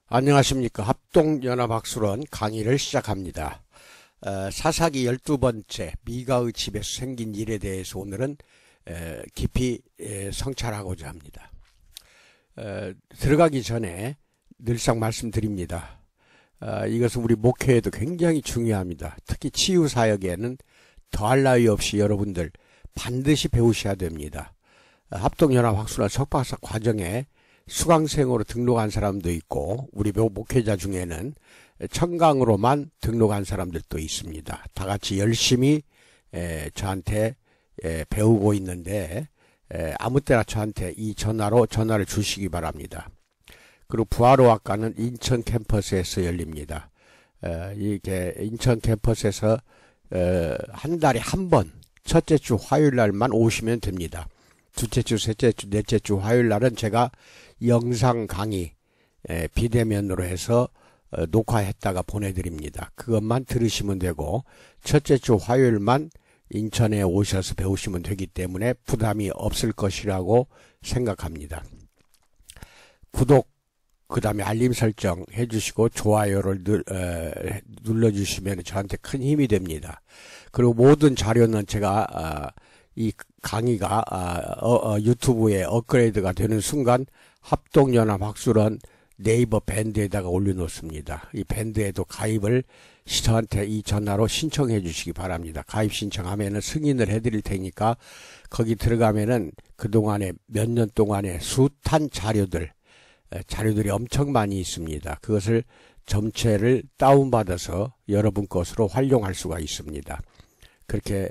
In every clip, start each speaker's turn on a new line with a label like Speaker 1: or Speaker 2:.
Speaker 1: 안녕하십니까. 합동연합학술원 강의를 시작합니다. 사사기 12번째 미가의 집에서 생긴 일에 대해서 오늘은 깊이 성찰하고자 합니다. 들어가기 전에 늘상 말씀드립니다. 이것은 우리 목회에도 굉장히 중요합니다. 특히 치유사역에는 더할 나위 없이 여러분들 반드시 배우셔야 됩니다. 합동연합학술원 석박사 과정에 수강생으로 등록한 사람도 있고 우리 목회자 중에는 청강으로만 등록한 사람들도 있습니다. 다 같이 열심히 저한테 배우고 있는데 아무 때나 저한테 이 전화를 주시기 바랍니다. 그리고 부활의학과는 인천 캠퍼스에서 열립니다. 이게 인천 캠퍼스에서 한 달에 한 번 첫째 주 화요일 날만 오시면 됩니다. 둘째 주, 셋째 주, 넷째 주 화요일 날은 제가 영상 강의 비대면으로 해서 녹화했다가 보내드립니다. 그것만 들으시면 되고 첫째 주 화요일만 인천에 오셔서 배우시면 되기 때문에 부담이 없을 것이라고 생각합니다. 구독, 그 다음에 알림 설정 해주시고 좋아요를 눌러주시면 저한테 큰 힘이 됩니다. 그리고 모든 자료는 제가 이 강의가 유튜브에 업그레이드가 되는 순간 합동연합학술원 네이버 밴드에다가 올려놓습니다. 이 밴드에도 가입을 저한테 이 전화로 신청해 주시기 바랍니다. 가입 신청하면은 승인을 해드릴 테니까 거기 들어가면은 그동안에 몇 년 동안에 숱한 자료들이 엄청 많이 있습니다. 그것을 전체를 다운받아서 여러분 것으로 활용할 수가 있습니다. 그렇게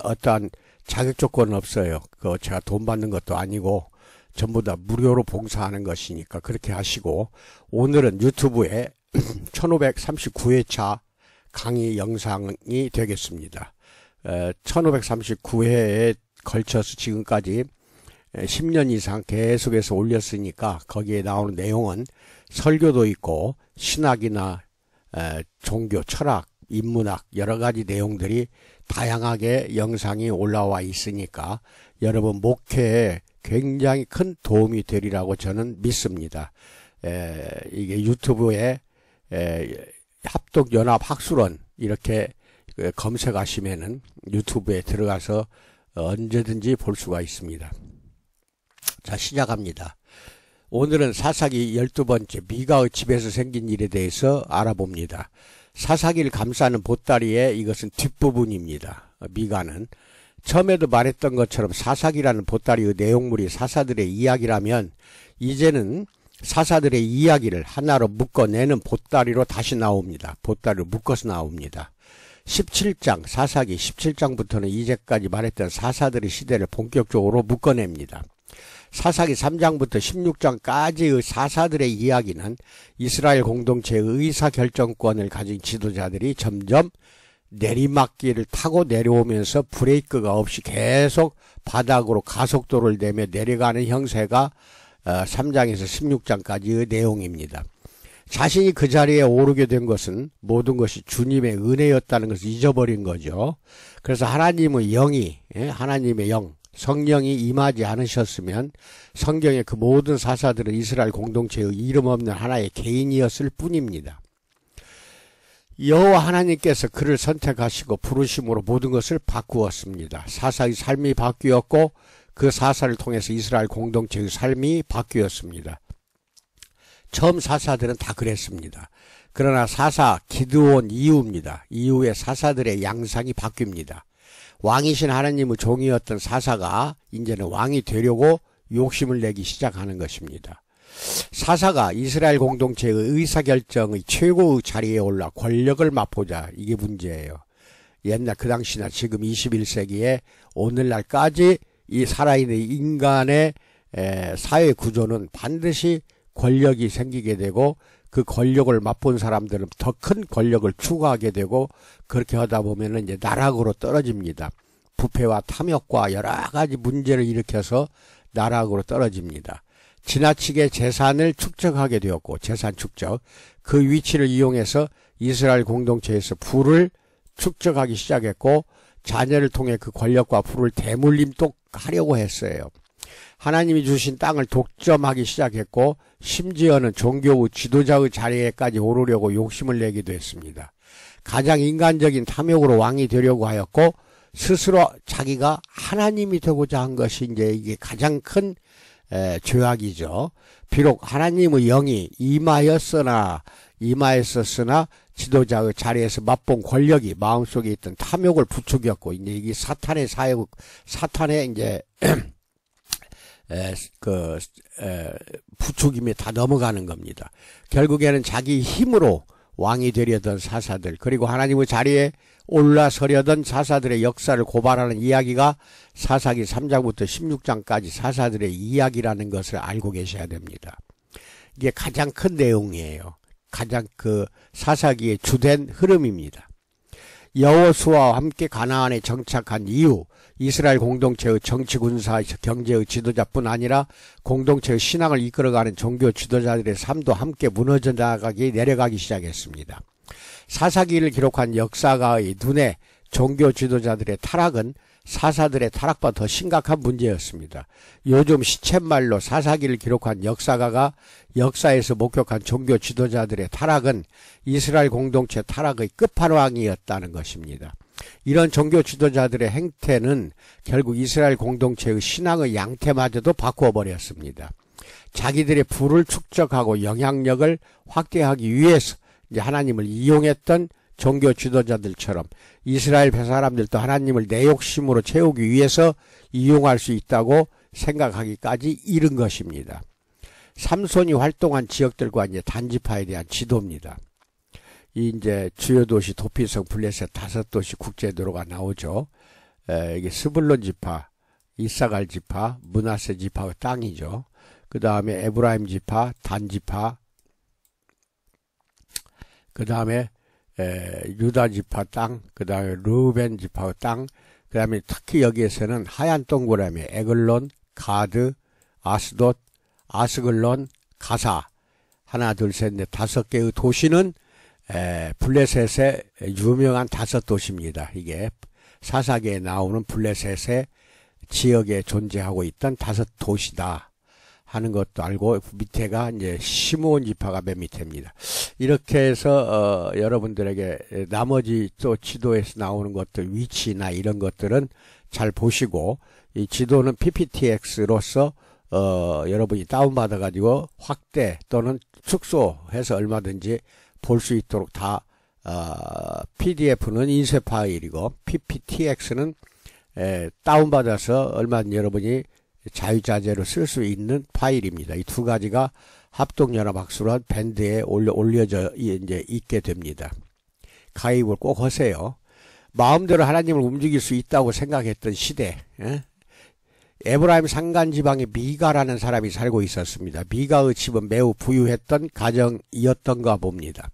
Speaker 1: 어떠한 자격 조건은 없어요. 제가 돈 받는 것도 아니고 전부 다 무료로 봉사하는 것이니까 그렇게 하시고, 오늘은 유튜브에 1539회차 강의 영상이 되겠습니다. 1539회에 걸쳐서 지금까지 10년 이상 계속해서 올렸으니까 거기에 나오는 내용은 설교도 있고 신학이나 종교, 철학, 인문학 여러 가지 내용들이 다양하게 영상이 올라와 있으니까 여러분 목회에 굉장히 큰 도움이 되리라고 저는 믿습니다. 이게 유튜브에 합동연합학술원 이렇게 검색하시면은 유튜브에 들어가서 언제든지 볼 수가 있습니다. 자, 시작합니다. 오늘은 사사기 12번째 미가의 집에서 생긴 일에 대해서 알아봅니다. 사사기를 감싸는 보따리의 이것은 뒷부분입니다. 미가는 처음에도 말했던 것처럼 사사기라는 보따리의 내용물이 사사들의 이야기라면 이제는 사사들의 이야기를 하나로 묶어내는 보따리로 다시 나옵니다. 보따리로 묶어서 나옵니다. 17장, 사사기 17장부터는 이제까지 말했던 사사들의 시대를 본격적으로 묶어냅니다. 사사기 3장부터 16장까지의 사사들의 이야기는 이스라엘 공동체의 의사결정권을 가진 지도자들이 점점 내리막길을 타고 내려오면서 브레이크가 없이 계속 바닥으로 가속도를 내며 내려가는 형세가 3장에서 16장까지의 내용입니다. 자신이 그 자리에 오르게 된 것은 모든 것이 주님의 은혜였다는 것을 잊어버린 거죠. 그래서 하나님의 영, 성령이 임하지 않으셨으면 성경의 그 모든 사사들은 이스라엘 공동체의 이름 없는 하나의 개인이었을 뿐입니다. 여호와 하나님께서 그를 선택하시고 부르심으로 모든 것을 바꾸었습니다. 사사의 삶이 바뀌었고 그 사사를 통해서 이스라엘 공동체의 삶이 바뀌었습니다. 처음 사사들은 다 그랬습니다. 그러나 사사 기드온 이후입니다. 이후에 사사들의 양상이 바뀝니다. 왕이신 하나님의 종이었던 사사가 이제는 왕이 되려고 욕심을 내기 시작하는 것입니다. 사사가 이스라엘 공동체의 의사결정의 최고의 자리에 올라 권력을 맛보자, 이게 문제예요. 옛날 그 당시나 지금 21세기에 오늘날까지 이 살아있는 인간의 사회 구조는 반드시 권력이 생기게 되고 그 권력을 맛본 사람들은 더 큰 권력을 추구하게 되고 그렇게 하다 보면은 이제 나락으로 떨어집니다. 부패와 탐욕과 여러 가지 문제를 일으켜서 나락으로 떨어집니다. 지나치게 재산을 축적하게 되었고, 재산 축적, 그 위치를 이용해서 이스라엘 공동체에서 부를 축적하기 시작했고 자녀를 통해 그 권력과 부를 대물림도 하려고 했어요. 하나님이 주신 땅을 독점하기 시작했고 심지어는 종교의 지도자의 자리에까지 오르려고 욕심을 내기도 했습니다. 가장 인간적인 탐욕으로 왕이 되려고 하였고 스스로 자기가 하나님이 되고자 한 것이 이제 이게 가장 큰 죄악이죠. 비록 하나님의 영이 임하였으나 지도자의 자리에서 맛본 권력이 마음속에 있던 탐욕을 부추겼고 이제 이게 사탄의 사역, 사탄의 이제 부추김에 다 넘어가는 겁니다. 결국에는 자기 힘으로 왕이 되려던 사사들, 그리고 하나님의 자리에 올라서려던 사사들의 역사를 고발하는 이야기가 사사기 3장부터 16장까지 사사들의 이야기라는 것을 알고 계셔야 됩니다. 이게 가장 큰 내용이에요. 가장 사사기의 주된 흐름입니다. 여호수아와 함께 가나안에 정착한 이후 이스라엘 공동체의 정치, 군사, 경제의 지도자뿐 아니라 공동체의 신앙을 이끌어가는 종교 지도자들의 삶도 함께 무너져 내려가기 시작했습니다. 사사기를 기록한 역사가의 눈에 종교 지도자들의 타락은 사사들의 타락보다 더 심각한 문제였습니다. 요즘 시쳇말로 사사기를 기록한 역사가가 역사에서 목격한 종교 지도자들의 타락은 이스라엘 공동체 타락의 끝판왕이었다는 것입니다. 이런 종교 지도자들의 행태는 결국 이스라엘 공동체의 신앙의 양태마저도 바꾸어 버렸습니다. 자기들의 부를 축적하고 영향력을 확대하기 위해서 이제 하나님을 이용했던 종교 지도자들처럼 이스라엘 사람들도 하나님을 내 욕심으로 채우기 위해서 이용할 수 있다고 생각하기까지 이른 것입니다. 삼손이 활동한 지역들과 이제 단지파에 대한 지도입니다. 이제 주요 도시 도피성 블레셋 5도시 국제도로가 나오죠. 이게 스불론 지파, 이사갈 지파, 므낫세 지파의 땅이죠. 그 다음에 에브라임 지파, 단 지파, 그 다음에 유다 지파 땅, 그 다음에 르벤 지파의 땅, 그 다음에 특히 여기에서는 하얀 동그라미 에글론, 가드, 아스돗, 아스글론, 가사, 하나 둘 셋 넷 5개의 도시는 블레셋의 유명한 5도시입니다. 이게 사사기에 나오는 블레셋의 지역에 존재하고 있던 5도시다 하는 것도 알고, 밑에가 이제 시므온 지파가 맨 밑에입니다. 이렇게 해서 여러분들에게 나머지 또 지도에서 나오는 것들 위치나 이런 것들은 잘 보시고, 이 지도는 PPTX로서 여러분이 다운받아 가지고 확대 또는 축소해서 얼마든지 볼 수 있도록 다 PDF는 인쇄 파일이고 PPTX는 다운받아서 얼마든지 여러분이 자유자재로 쓸 수 있는 파일입니다. 이 두 가지가 합동연합학술원 밴드에 올려져 이제 있게 됩니다. 가입을 꼭 하세요. 마음대로 하나님을 움직일 수 있다고 생각했던 시대, 에브라임 산간지방에 미가라는 사람이 살고 있었습니다. 미가의 집은 매우 부유했던 가정이었던가 봅니다.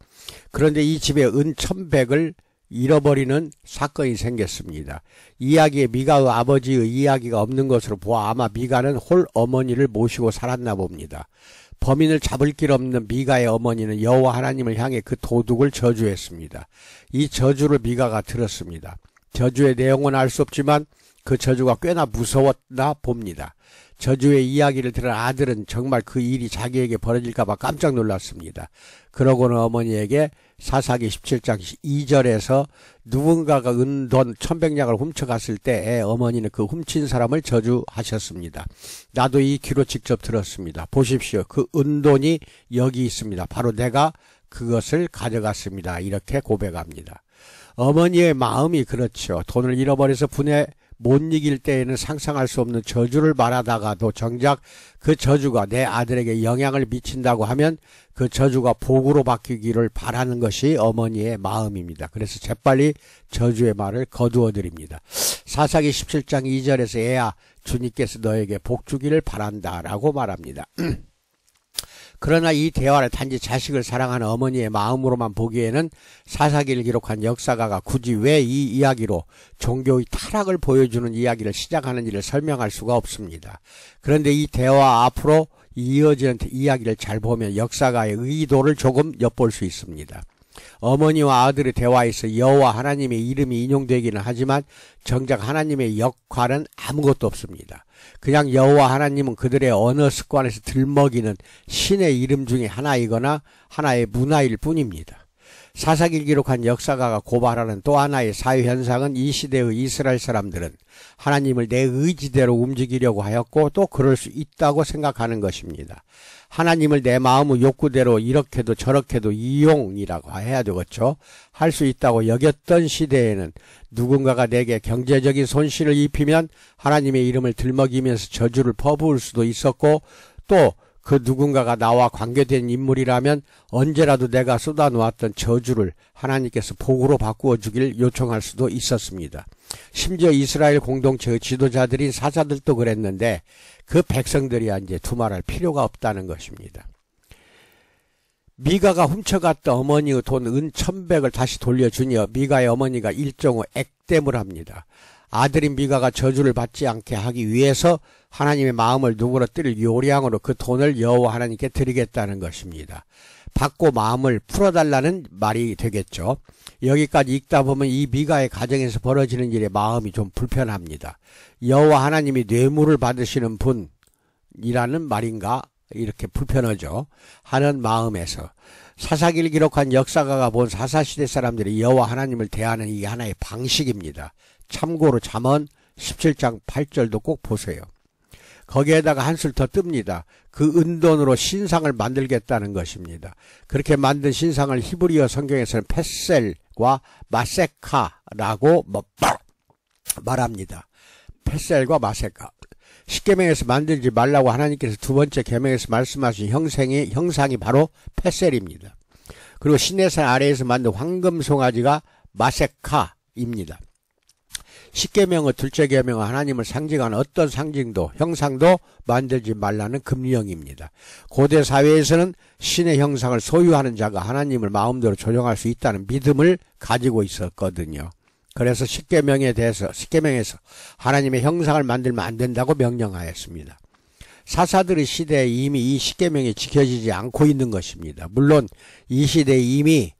Speaker 1: 그런데 이 집에 은 1,100을 잃어버리는 사건이 생겼습니다. 이야기에 미가의 아버지의 이야기가 없는 것으로 보아 아마 미가는 홀 어머니를 모시고 살았나 봅니다. 범인을 잡을 길 없는 미가의 어머니는 여호와 하나님을 향해 그 도둑을 저주했습니다. 이 저주를 미가가 들었습니다. 저주의 내용은 알 수 없지만 그 저주가 꽤나 무서웠나 봅니다. 저주의 이야기를 들은 아들은 정말 그 일이 자기에게 벌어질까봐 깜짝 놀랐습니다. 그러고는 어머니에게 사사기 17장 2절에서 누군가가 은돈 1,100냥을 훔쳐갔을 때 어머니는 그 훔친 사람을 저주하셨습니다. 나도 이 귀로 직접 들었습니다. 보십시오. 그 은돈이 여기 있습니다. 바로 내가 그것을 가져갔습니다. 이렇게 고백합니다. 어머니의 마음이 그렇죠. 돈을 잃어버려서 분해 못 이길 때에는 상상할 수 없는 저주를 말하다가도 정작 그 저주가 내 아들에게 영향을 미친다고 하면 그 저주가 복으로 바뀌기를 바라는 것이 어머니의 마음입니다. 그래서 재빨리 저주의 말을 거두어 드립니다. 사사기 17장 2절에서 애야 주님께서 너에게 복 주기를 바란다 라고 말합니다. 그러나 이 대화를 단지 자식을 사랑하는 어머니의 마음으로만 보기에는 사사기를 기록한 역사가가 굳이 왜 이 이야기로 종교의 타락을 보여주는 이야기를 시작하는지를 설명할 수가 없습니다. 그런데 이 대화 앞으로 이어지는 이야기를 잘 보면 역사가의 의도를 조금 엿볼 수 있습니다. 어머니와 아들의 대화에서 여호와 하나님의 이름이 인용되기는 하지만 정작 하나님의 역할은 아무것도 없습니다. 그냥 여호와 하나님은 그들의 언어 습관에서 들먹이는 신의 이름 중에 하나이거나 하나의 문화일 뿐입니다. 사사기를 기록한 역사가가 고발하는 또 하나의 사회현상은 이 시대의 이스라엘 사람들은 하나님을 내 의지대로 움직이려고 하였고 또 그럴 수 있다고 생각하는 것입니다. 하나님을 내 마음의 욕구대로 이렇게도 저렇게도 이용이라고 해야 되겠죠. 할 수 있다고 여겼던 시대에는 누군가가 내게 경제적인 손실을 입히면 하나님의 이름을 들먹이면서 저주를 퍼부을 수도 있었고 또 그 누군가가 나와 관계된 인물이라면 언제라도 내가 쏟아놓았던 저주를 하나님께서 복으로 바꾸어 주길 요청할 수도 있었습니다. 심지어 이스라엘 공동체의 지도자들인 사사들도 그랬는데 그 백성들이야 이제 두말할 필요가 없다는 것입니다. 미가가 훔쳐갔던 어머니의 돈 은 1,100을 다시 돌려주니 미가의 어머니가 일종의 액땜을 합니다. 아들인 미가가 저주를 받지 않게 하기 위해서 하나님의 마음을 누그러뜨릴 요량으로 그 돈을 여호와 하나님께 드리겠다는 것입니다. 받고 마음을 풀어달라는 말이 되겠죠. 여기까지 읽다 보면 이 미가의 가정에서 벌어지는 일에 마음이 좀 불편합니다. 여호와 하나님이 뇌물을 받으시는 분이라는 말인가 이렇게 불편하죠. 하는 마음에서 사사기를 기록한 역사가가 본 사사시대 사람들이 여호와 하나님을 대하는 이게 하나의 방식입니다. 참고로 잠언 17장 8절도 꼭 보세요. 거기에다가 한술 더 뜹니다. 그 은돈으로 신상을 만들겠다는 것입니다. 그렇게 만든 신상을 히브리어 성경에서는 페셀과 마세카라고 말합니다. 페셀과 마세카. 십계명에서 만들지 말라고 하나님께서 두 번째 계명에서 말씀하신 형상이 바로 페셀입니다. 그리고 시내산 아래에서 만든 황금 송아지가 마세카입니다. 십계명의 둘째 계명은 하나님을 상징하는 어떤 상징도 형상도 만들지 말라는 금령입니다. 고대 사회에서는 신의 형상을 소유하는 자가 하나님을 마음대로 조종할 수 있다는 믿음을 가지고 있었거든요. 그래서 십계명에서 하나님의 형상을 만들면 안 된다고 명령하였습니다. 사사들의 시대에 이미 이 십계명이 지켜지지 않고 있는 것입니다. 물론 이 시대에 이미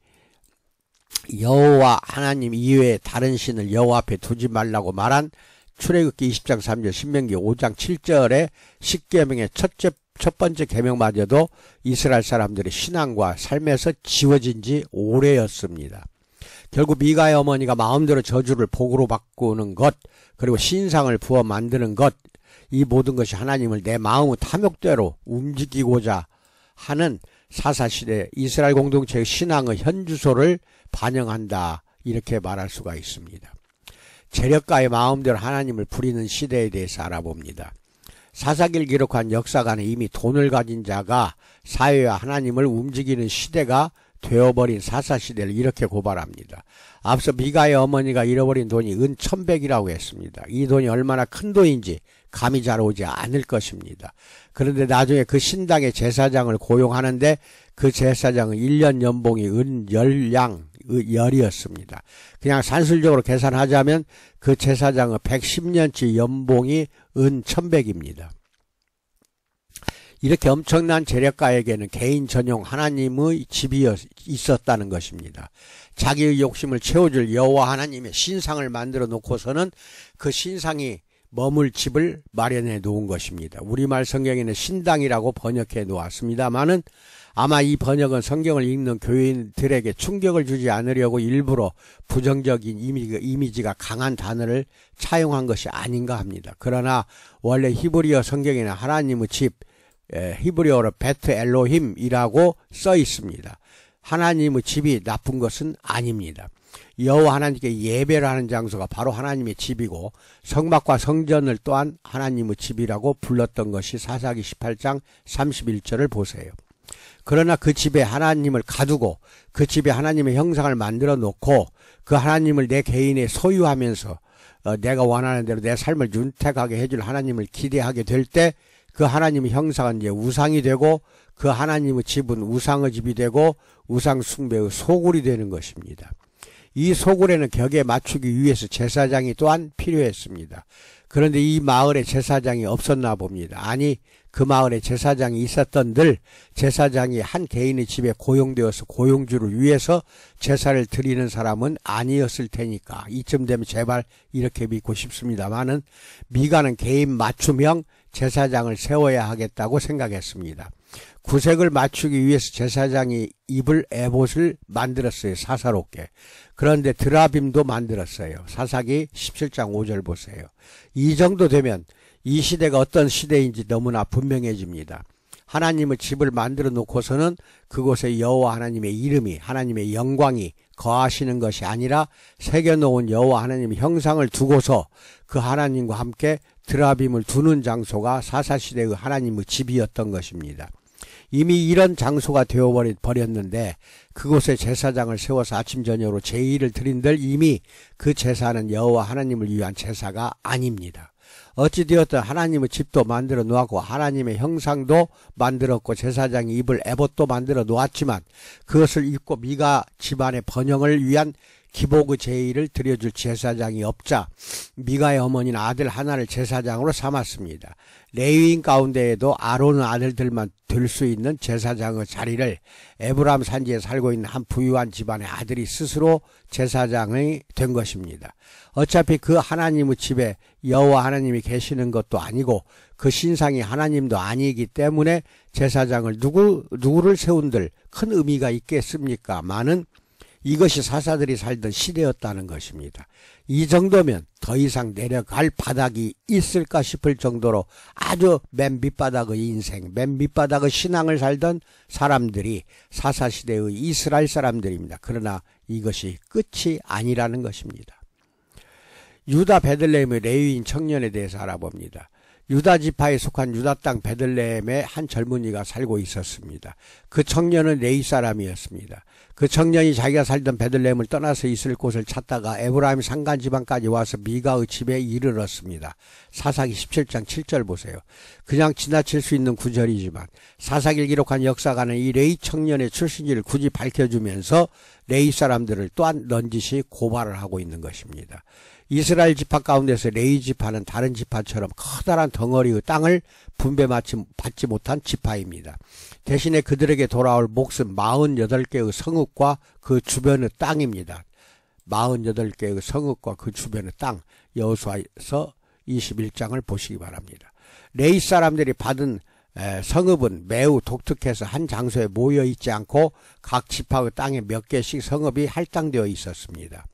Speaker 1: 여호와 하나님 이외에 다른 신을 여호와 앞에 두지 말라고 말한 출애굽기 20장 3절, 신명기 5장 7절의 십계명의 첫 번째 계명마저도 이스라엘 사람들의 신앙과 삶에서 지워진 지 오래였습니다. 결국 미가의 어머니가 마음대로 저주를 복으로 바꾸는 것, 그리고 신상을 부어 만드는 것, 이 모든 것이 하나님을 내 마음의 탐욕대로 움직이고자 하는 사사시대 이스라엘 공동체의 신앙의 현주소를 반영한다, 이렇게 말할 수가 있습니다. 재력가의 마음대로 하나님을 부리는 시대에 대해서 알아봅니다. 사사기를 기록한 역사가는 이미 돈을 가진 자가 사회와 하나님을 움직이는 시대가 되어버린 사사시대를 이렇게 고발합니다. 앞서 미가의 어머니가 잃어버린 돈이 은 1,100이라고 했습니다. 이 돈이 얼마나 큰 돈인지 감이 잘 오지 않을 것입니다. 그런데 나중에 그 신당의 제사장을 고용하는데 그 제사장은 1년 연봉이 은 10량이었습니다. 그냥 산술적으로 계산하자면 그 제사장은 110년치 연봉이 은 1,100입니다. 이렇게 엄청난 재력가에게는 개인 전용 하나님의 집이 있었다는 것입니다. 자기의 욕심을 채워줄 여호와 하나님의 신상을 만들어 놓고서는 그 신상이 머물 집을 마련해 놓은 것입니다. 우리말 성경에는 신당이라고 번역해 놓았습니다만은 아마 이 번역은 성경을 읽는 교인들에게 충격을 주지 않으려고 일부러 부정적인 이미지가 강한 단어를 차용한 것이 아닌가 합니다. 그러나 원래 히브리어 성경에는 하나님의 집, 히브리어로 베트 엘로힘이라고 써 있습니다. 하나님의 집이 나쁜 것은 아닙니다. 여호와 하나님께 예배를 하는 장소가 바로 하나님의 집이고 성막과 성전을 또한 하나님의 집이라고 불렀던 것이 사사기 18장 31절을 보세요. 그러나 그 집에 하나님을 가두고 그 집에 하나님의 형상을 만들어 놓고 그 하나님을 내 개인에 소유하면서 내가 원하는 대로 내 삶을 윤택하게 해줄 하나님을 기대하게 될 때 그 하나님의 형상은 이제 우상이 되고 그 하나님의 집은 우상의 집이 되고 우상 숭배의 소굴이 되는 것입니다. 이 소굴에는 격에 맞추기 위해서 제사장이 또한 필요했습니다. 그런데 이 마을에 제사장이 없었나 봅니다. 아니, 그 마을에 제사장이 있었던들 제사장이 한 개인의 집에 고용되어서 고용주를 위해서 제사를 드리는 사람은 아니었을 테니까 이쯤 되면 제발 이렇게 믿고 싶습니다만은 미가는 개인 맞춤형 제사장을 세워야 하겠다고 생각했습니다. 구색을 맞추기 위해서 제사장이 입을 에봇을 만들었어요. 사사롭게. 그런데 드라빔도 만들었어요. 사사기 17장 5절 보세요. 이 정도 되면 이 시대가 어떤 시대인지 너무나 분명해집니다. 하나님의 집을 만들어 놓고서는 그곳에 여호와 하나님의 이름이, 하나님의 영광이 거하시는 것이 아니라 새겨놓은 여호와 하나님의 형상을 두고서 그 하나님과 함께 드라빔을 두는 장소가 사사시대의 하나님의 집이었던 것입니다. 이미 이런 장소가 되어버렸는데 그곳에 제사장을 세워서 아침 저녁으로 제의를 드린들 이미 그 제사는 여호와 하나님을 위한 제사가 아닙니다. 어찌되었든 하나님의 집도 만들어 놓았고 하나님의 형상도 만들었고 제사장이 입을 에봇도 만들어 놓았지만 그것을 입고 미가 집안의 번영을 위한 기복의 제의를 드려줄 제사장이 없자 미가의 어머니는 아들 하나를 제사장으로 삼았습니다. 레위인 가운데에도 아론의 아들들만 될 수 있는 제사장의 자리를 에브라임 산지에 살고 있는 한 부유한 집안의 아들이 스스로 제사장이 된 것입니다. 어차피 그 하나님의 집에 여호와 하나님이 계시는 것도 아니고 그 신상이 하나님도 아니기 때문에 제사장을 누구를 세운들 큰 의미가 있겠습니까? 많은 이것이 사사들이 살던 시대였다는 것입니다. 이 정도면 더 이상 내려갈 바닥이 있을까 싶을 정도로 아주 맨 밑바닥의 인생, 맨 밑바닥의 신앙을 살던 사람들이 사사시대의 이스라엘 사람들입니다. 그러나 이것이 끝이 아니라는 것입니다. 유다 베들레헴의 레위인 청년에 대해서 알아봅니다. 유다 지파에 속한 유다 땅 베들레헴에 한 젊은이가 살고 있었습니다. 그 청년은 레위 사람이었습니다. 그 청년이 자기가 살던 베들레헴을 떠나서 있을 곳을 찾다가 에브라임 산간 지방까지 와서 미가의 집에 이르렀습니다. 사사기 17장 7절 보세요. 그냥 지나칠 수 있는 구절이지만 사사기를 기록한 역사가는 이 레위 청년의 출신지를 굳이 밝혀주면서 레위 사람들을 또한 넌지시 고발을 하고 있는 것입니다. 이스라엘 지파 가운데서 레위 지파는 다른 지파처럼 커다란 덩어리의 땅을 분배받지 못한 지파입니다. 대신에 그들에게 돌아올 몫은 48개의 성읍과 그 주변의 땅입니다. 48개의 성읍과 그 주변의 땅, 여호수아서 21장을 보시기 바랍니다. 레위 사람들이 받은 성읍은 매우 독특해서 한 장소에 모여 있지 않고 각 지파의 땅에 몇 개씩 성읍이 할당되어 있었습니다.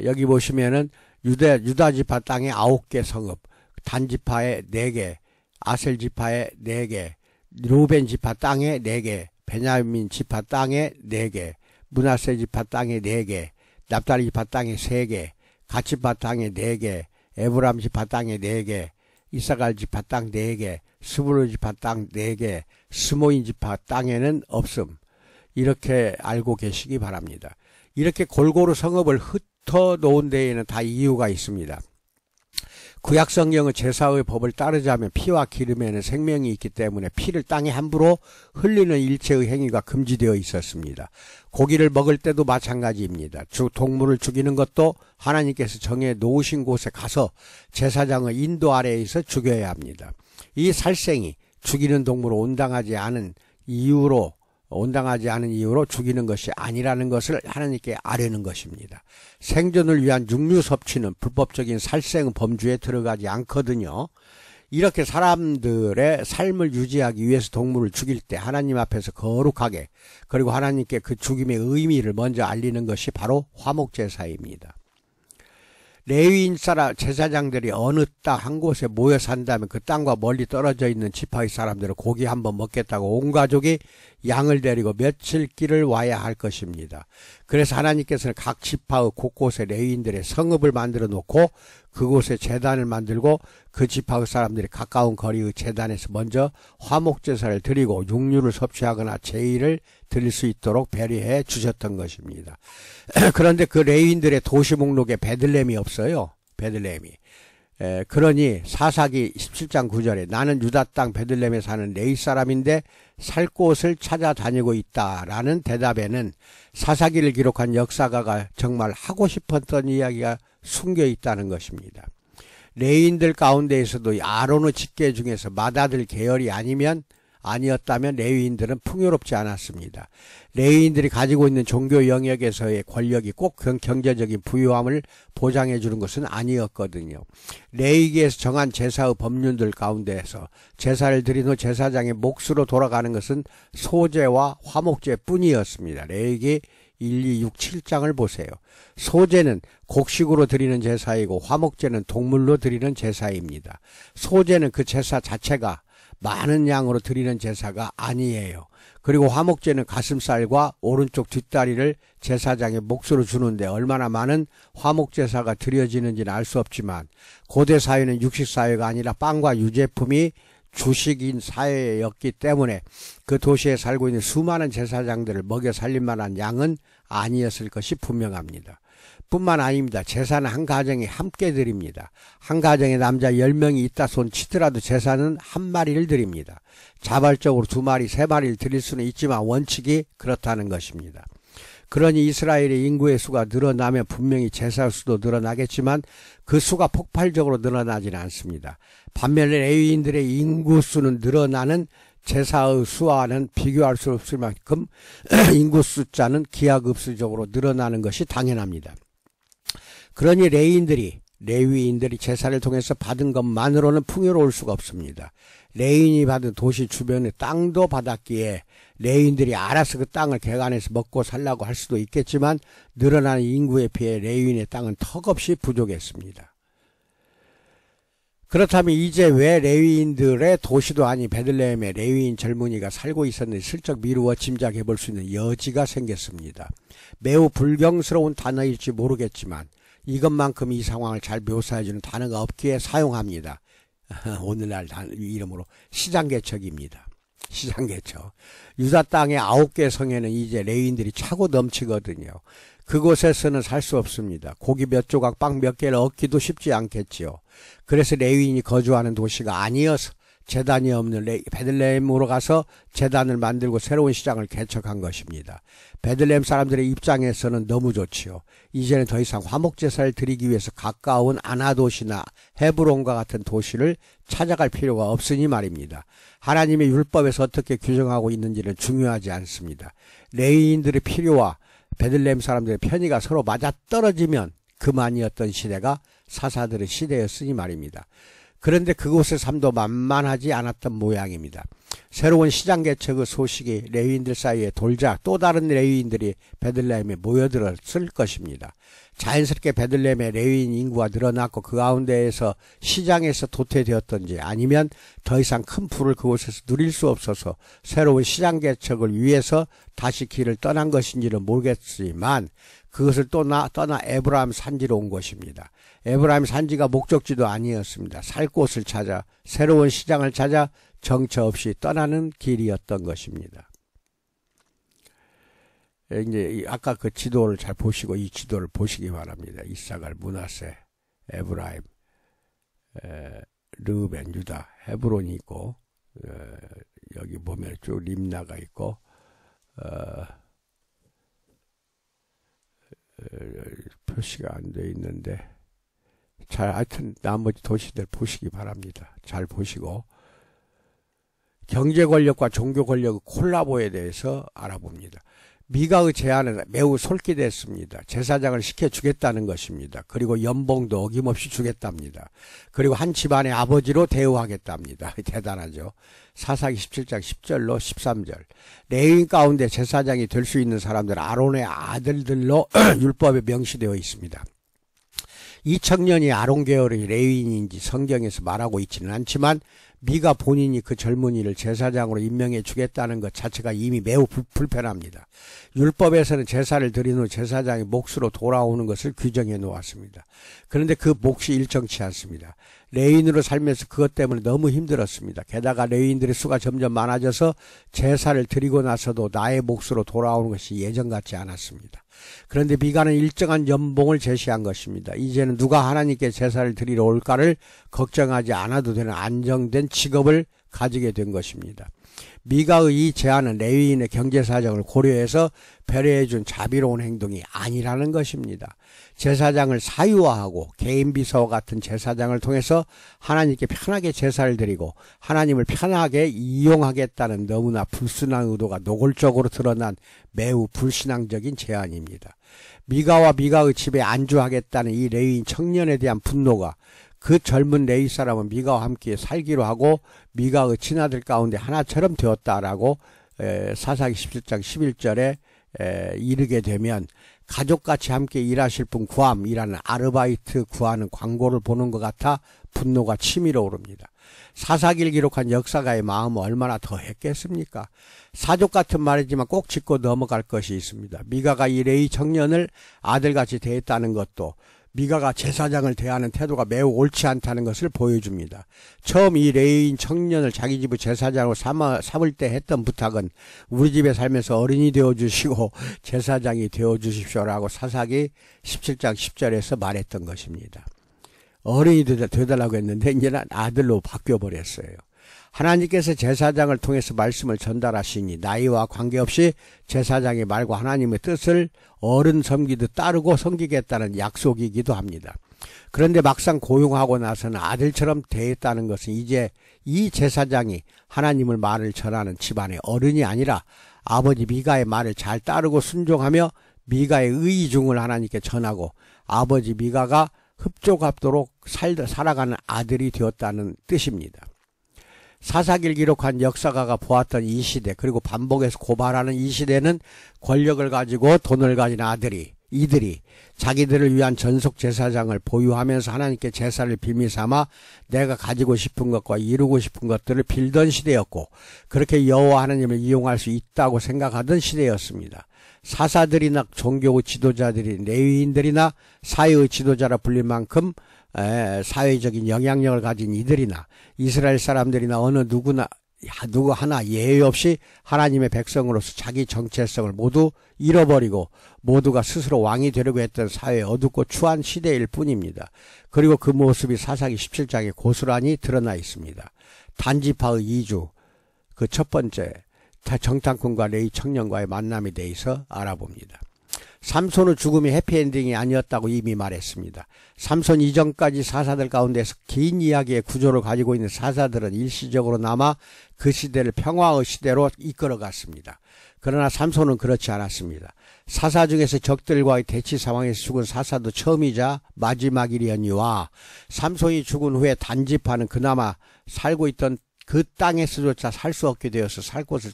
Speaker 1: 여기 보시면은 유다 지파 땅에 9개 성읍, 단 지파에 4개, 아셀 지파에 4개, 루벤 지파 땅에 4개, 베냐민 지파 땅에 4개, 므낫세 지파 땅에 4개, 납달리 지파 땅에 3개, 갓 지파 땅에 4개, 에브라임 지파 땅에 4개, 이사갈 지파 땅 4개, 스불론 지파 땅 4개, 스모인 지파 땅에는 없음. 이렇게 알고 계시기 바랍니다. 이렇게 골고루 성읍을 흩어 놓은 데에는 다 이유가 있습니다. 구약 성경의 제사의 법을 따르자면 피와 기름에는 생명이 있기 때문에 피를 땅에 함부로 흘리는 일체의 행위가 금지되어 있었습니다. 고기를 먹을 때도 마찬가지입니다. 동물을 죽이는 것도 하나님께서 정해 놓으신 곳에 가서 제사장의 인도 아래에서 죽여야 합니다. 이 살생이 죽이는 동물을 온당하지 않은 이유로 죽이는 것이 아니라는 것을 하나님께 아뢰는 것입니다. 생존을 위한 육류 섭취는 불법적인 살생 범주에 들어가지 않거든요. 이렇게 사람들의 삶을 유지하기 위해서 동물을 죽일 때 하나님 앞에서 거룩하게, 그리고 하나님께 그 죽임의 의미를 먼저 알리는 것이 바로 화목제사입니다. 레위인 제사장들이 어느 땅 한 곳에 모여 산다면 그 땅과 멀리 떨어져 있는 지파의 사람들은 고기 한번 먹겠다고 온 가족이 양을 데리고 며칠 길을 와야 할 것입니다. 그래서 하나님께서는 각 지파의 곳곳에 레위인들의 성읍을 만들어 놓고 그곳에 제단을 만들고 그 지파의 사람들이 가까운 거리의 제단에서 먼저 화목제사를 드리고 육류를 섭취하거나 제의를 드릴 수 있도록 배려해 주셨던 것입니다. 그런데 그 레위인들의 도시 목록에 베들레헴이 없어요. 베들레헴이. 그러니 사사기 17장 9절에 나는 유다 땅 베들레헴에 사는 레위 사람인데 살 곳을 찾아다니고 있다라는 대답에는 사사기를 기록한 역사가가 정말 하고 싶었던 이야기가 숨겨 있다는 것입니다. 레위인들 가운데에서도 아론의 직계 중에서 맏아들 계열이 아니었다면 레위인들은 풍요롭지 않았습니다. 레위인들이 가지고 있는 종교 영역에서의 권력이 꼭 경제적인 부유함을 보장해 주는 것은 아니었거든요. 레위기에서 정한 제사의 법률들 가운데에서 제사를 드린 후 제사장의 몫으로 돌아가는 것은 소제와 화목제 뿐이었습니다. 레위기 1, 2, 6, 7장을 보세요. 소제는 곡식으로 드리는 제사이고 화목제는 동물로 드리는 제사입니다. 소제는 그 제사 자체가 많은 양으로 드리는 제사가 아니에요. 그리고 화목제는 가슴살과 오른쪽 뒷다리를 제사장의 몫으로 주는데 얼마나 많은 화목제사가 드려지는지는 알 수 없지만 고대 사회는 육식사회가 아니라 빵과 유제품이 주식인 사회였기 때문에 그 도시에 살고 있는 수많은 제사장들을 먹여 살릴 만한 양은 아니었을 것이 분명합니다. 뿐만 아닙니다. 제사는 한 가정에 함께 드립니다. 한 가정에 남자 10명이 있다 손 치더라도 제사는 한 마리를 드립니다. 자발적으로 2마리, 3마리를 드릴 수는 있지만 원칙이 그렇다는 것입니다. 그러니 이스라엘의 인구의 수가 늘어나면 분명히 제사 수도 늘어나겠지만 그 수가 폭발적으로 늘어나지는 않습니다. 반면에 레위인들의 인구 수는 늘어나는 제사의 수와는 비교할 수 없을 만큼 인구 숫자는 기하급수적으로 늘어나는 것이 당연합니다. 그러니 레위인들이 제사를 통해서 받은 것만으로는 풍요로울 수가 없습니다. 레위인이 받은 도시 주변의 땅도 받았기에 레위인들이 알아서 그 땅을 개간해서 먹고 살라고 할 수도 있겠지만 늘어나는 인구에 비해 레위인의 땅은 턱없이 부족했습니다. 그렇다면 이제 왜 레위인들의 도시도 아닌 베들레헴에 레위인 젊은이가 살고 있었는지 슬쩍 미루어 짐작해 볼 수 있는 여지가 생겼습니다. 매우 불경스러운 단어일지 모르겠지만 이것만큼 이 상황을 잘 묘사해주는 단어가 없기에 사용합니다. 오늘날 이름으로 시장개척입니다. 시장개척. 유다 땅의 9개 성에는 이제 레위인들이 차고 넘치거든요. 그곳에서는 살 수 없습니다. 고기 몇 조각, 빵 몇 개를 얻기도 쉽지 않겠지요. 그래서 레위인이 거주하는 도시가 아니어서 제단이 없는 베들레헴으로 가서 제단을 만들고 새로운 시장을 개척한 것입니다. 베들레헴 사람들의 입장에서는 너무 좋지요. 이제는 더 이상 화목제사를 드리기 위해서 가까운 아나도시나 헤브론과 같은 도시를 찾아갈 필요가 없으니 말입니다. 하나님의 율법에서 어떻게 규정하고 있는지는 중요하지 않습니다. 레위인들의 필요와 베들레헴 사람들의 편의가 서로 맞아떨어지면 그만이었던 시대가 사사들의 시대였으니 말입니다. 그런데 그곳의 삶도 만만하지 않았던 모양입니다. 새로운 시장 개척의 소식이 레위인들 사이에 돌자 또 다른 레위인들이 베들레헴에 모여들었을 것입니다. 자연스럽게 베들레헴의 레위인 인구가 늘어났고 그 가운데에서 시장에서 도태되었던지 아니면 더 이상 큰 풀을 그곳에서 누릴 수 없어서 새로운 시장 개척을 위해서 다시 길을 떠난 것인지는 모르겠지만 그것을 떠나 에브라임 산지로 온 것입니다. 에브라임 산지가 목적지도 아니었습니다. 살 곳을 찾아 새로운 시장을 찾아 정처 없이 떠나는 길이었던 것입니다. 이제 아까 그 지도를 잘 보시고 이 지도를 보시기 바랍니다. 이사갈, 므낫세, 에브라임, 르벤, 유다, 헤브론이 있고 여기 보면 쭉 림나가 있고 표시가 안 돼 있는데 하여튼 나머지 도시들 보시기 바랍니다. 잘 보시고 경제 권력과 종교 권력의 콜라보에 대해서 알아봅니다. 미가의 제안은 매우 솔깃했습니다. 제사장을 시켜주겠다는 것입니다. 그리고 연봉도 어김없이 주겠답니다. 그리고 한 집안의 아버지로 대우하겠답니다. 대단하죠. 사사기 17장 10절로 13절. 레위인 가운데 제사장이 될 수 있는 사람들 아론의 아들들로 율법에 명시되어 있습니다. 이 청년이 아론 계열의 레위인인지 성경에서 말하고 있지는 않지만 미가 본인이 그 젊은이를 제사장으로 임명해 주겠다는 것 자체가 이미 매우 불편합니다. 율법에서는 제사를 드린 후 제사장이 몫으로 돌아오는 것을 규정해 놓았습니다. 그런데 그 몫이 일정치 않습니다. 레위인으로 살면서 그것 때문에 너무 힘들었습니다. 게다가 레위인들의 수가 점점 많아져서 제사를 드리고 나서도 나의 몫으로 돌아오는 것이 예전 같지 않았습니다. 그런데 미가는 일정한 연봉을 제시한 것입니다. 이제는 누가 하나님께 제사를 드리러 올까를 걱정하지 않아도 되는 안정된 직업을 가지게 된 것입니다. 미가의 이 제안은 레위인의 경제사정을 고려해서 배려해준 자비로운 행동이 아니라는 것입니다. 제사장을 사유화하고 개인 비서와 같은 제사장을 통해서 하나님께 편하게 제사를 드리고 하나님을 편하게 이용하겠다는 너무나 불순한 의도가 노골적으로 드러난 매우 불신앙적인 제안입니다. 미가와 미가의 집에 안주하겠다는 이 레위인 청년에 대한 분노가 그 젊은 레위 사람은 미가와 함께 살기로 하고 미가의 친아들 가운데 하나처럼 되었다라고 사사기 17장 11절에 이르게 되면 가족같이 함께 일하실 분 구함이라는 아르바이트 구하는 광고를 보는 것 같아 분노가 치밀어 오릅니다. 사사기를 기록한 역사가의 마음은 얼마나 더 했겠습니까? 사족 같은 말이지만 꼭 짚고 넘어갈 것이 있습니다. 미가가 이 레위 청년을 아들같이 대했다는 것도 미가가 제사장을 대하는 태도가 매우 옳지 않다는 것을 보여줍니다. 처음 이 레위인 청년을 자기 집의 제사장으로 삼을 때 했던 부탁은 우리 집에 살면서 어른이 되어주시고 제사장이 되어주십시오라고 사사기 17장 10절에서 말했던 것입니다. 어른이 되달라고 했는데 이제는 아들로 바뀌어버렸어요. 하나님께서 제사장을 통해서 말씀을 전달하시니 나이와 관계없이 제사장의 말과 하나님의 뜻을 어른 섬기듯 따르고 섬기겠다는 약속이기도 합니다. 그런데 막상 고용하고 나서는 아들처럼 대했다는 것은 이제 이 제사장이 하나님의 말을 전하는 집안의 어른이 아니라 아버지 미가의 말을 잘 따르고 순종하며 미가의 의중을 하나님께 전하고 아버지 미가가 흡족하도록 살아가는 아들이 되었다는 뜻입니다. 사사기를 기록한 역사가가 보았던 이 시대, 그리고 반복해서 고발하는 이 시대는 권력을 가지고 돈을 가진 이들이 자기들을 위한 전속 제사장을 보유하면서 하나님께 제사를 빌미 삼아 내가 가지고 싶은 것과 이루고 싶은 것들을 빌던 시대였고, 그렇게 여호와 하나님을 이용할 수 있다고 생각하던 시대였습니다. 사사들이나 종교의 지도자들이 레위인들이나 사회의 지도자라 불릴 만큼 사회적인 영향력을 가진 이들이나 이스라엘 사람들이나 어느 누구 하나 예외 없이 하나님의 백성으로서 자기 정체성을 모두 잃어버리고 모두가 스스로 왕이 되려고 했던 사회의 어둡고 추한 시대일 뿐입니다. 그리고 그 모습이 사사기 17장에 고스란히 드러나 있습니다. 단지파의 이주, 그 첫 번째 정탐꾼과 레위 청년과의 만남에 대해서 알아봅니다. 삼손의 죽음이 해피엔딩이 아니었다고 이미 말했습니다. 삼손 이전까지 사사들 가운데서 긴 이야기의 구조를 가지고 있는 사사들은 일시적으로 남아 그 시대를 평화의 시대로 이끌어갔습니다. 그러나 삼손은 그렇지 않았습니다. 사사 중에서 적들과의 대치 상황에서 죽은 사사도 처음이자 마지막이려니와 삼손이 죽은 후에 단지파는 그나마 살고 있던 그 땅에서조차 살 수 없게 되어서 살 곳을